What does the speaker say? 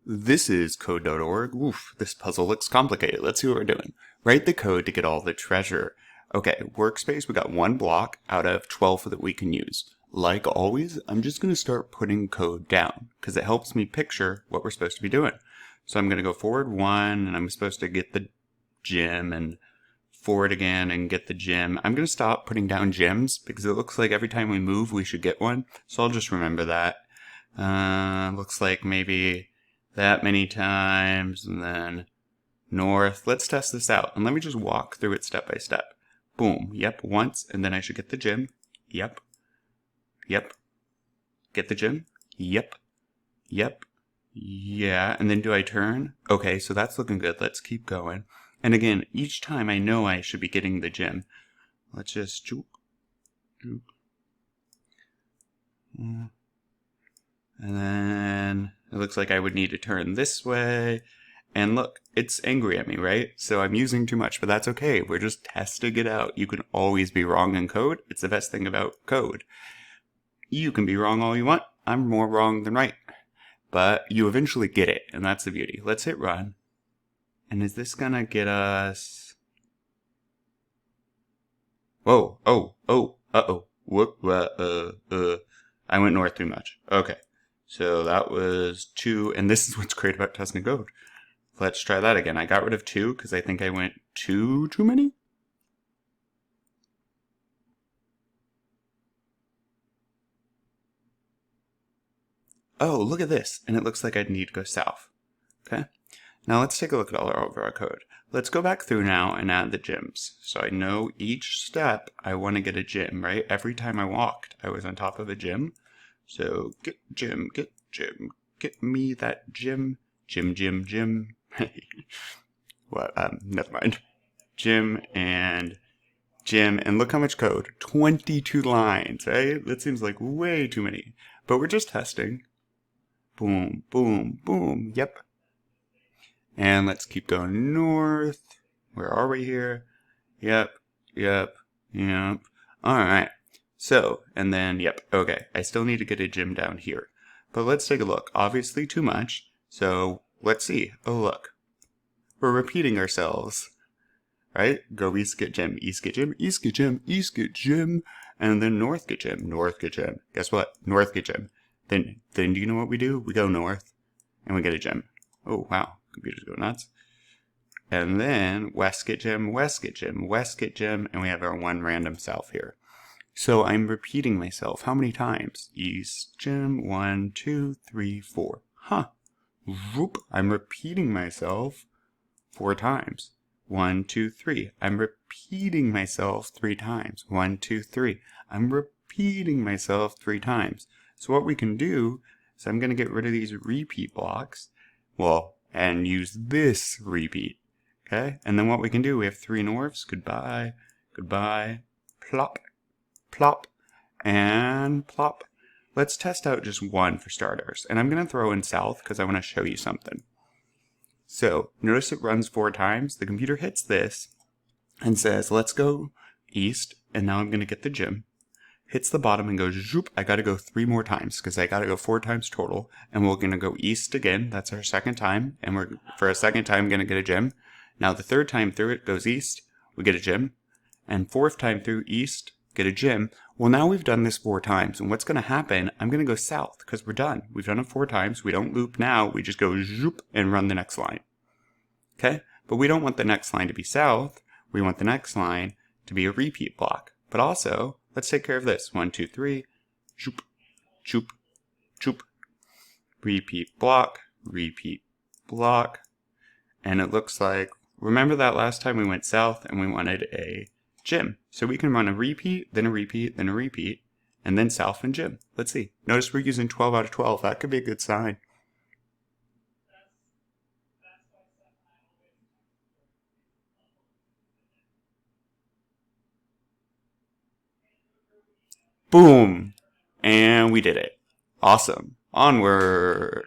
This is code.org. Oof, this puzzle looks complicated. Let's see what we're doing. Write the code to get all the treasure. Okay, workspace, we got one block out of 12 that we can use. Like always, I'm just going to start putting code down because it helps me picture what we're supposed to be doing. So I'm going to go forward 1 and I'm supposed to get the gem and forward again and get the gem. I'm going to stop putting down gems because it looks like every time we move we should get one. So I'll just remember that. Looks like maybe that many times and then north. Let's test this out and let me just walk through it step by step. Boom. Yep. Once and then I should get the gem. Yep. Yep. Get the gem. Yep. Yep. Yeah. And then do I turn? Okay. So that's looking good. Let's keep going. And again, each time I know I should be getting the gem. Let's just juke. Juke. And then it looks like I would need to turn this way. And look, it's angry at me, right? So I'm using too much, but that's okay. We're just testing it out. You can always be wrong in code. It's the best thing about code. You can be wrong all you want. I'm more wrong than right. But you eventually get it, and that's the beauty. Let's hit run. And is this gonna get us... Whoa, uh-oh. Whoop, I went north too much. Okay. So that was 2, and this is what's great about testing code. Let's try that again. I got rid of 2 because I think I went too many. Oh, look at this. And it looks like I'd need to go south. Okay. Now let's take a look at all of our code. Let's go back through now and add the gems. So I know each step I want to get a gem, right? Every time I walked, I was on top of a gem. So get gem, get me that gem. Gem. What? Never mind. Gem and look how much code. 22 lines, right? That seems like way too many. But we're just testing. Boom, boom, boom. Yep. And let's keep going north. Where are we here? Yep. Alright. So, and then, yep, okay. I still need to get a gem down here. But let's take a look. Obviously too much. So, let's see. Oh, look. We're repeating ourselves. Right? Go east, get gem. East, get gem. East, get gem. East, get gem. And then north, get gem. North, get gem. Guess what? North, get gem. Then do you know what we do? We go north. And we get a gem. Oh, wow. Computers go nuts. And then west, get gem. West, get gem. West, get gem. And we have our one random south here. So I'm repeating myself. How many times? East, gem. 1, 2, 3, 4. Huh. Whoop. I'm repeating myself 4 times. 1, 2, 3. I'm repeating myself 3 times. 1, 2, 3. I'm repeating myself 3 times. So what we can do is I'm going to get rid of these repeat blocks. Well, and use this repeat. Okay? And then what we can do, we have 3 norths. Goodbye. Goodbye. Plop. Plop. And plop. Let's test out just 1 for starters. And I'm going to throw in south because I want to show you something. So, notice it runs 4 times. The computer hits this and says, let's go east. And now I'm going to get the gem. Hits the bottom and goes, zoop. I got to go 3 more times because I got to go 4 times total. And we're going to go east again. That's our second time. And we're, for a second time, going to get a gem. Now, the 3rd time through it goes east. We get a gem. And 4th time through east, get a gem. Well, now we've done this 4 times. And what's going to happen, I'm going to go south because we're done. We've done it 4 times. We don't loop now. We just go zoop and run the next line. Okay? But we don't want the next line to be south. We want the next line to be a repeat block. But also, let's take care of this. 1, 2, 3. Zoop, zoop, zoop. Repeat block. Repeat block. And it looks like, remember that last time we went south and we wanted a gem. So we can run a repeat, then a repeat, then a repeat, and then south and gem. Let's see. Notice we're using 12 out of 12. That could be a good sign. Boom! And we did it. Awesome. Onward!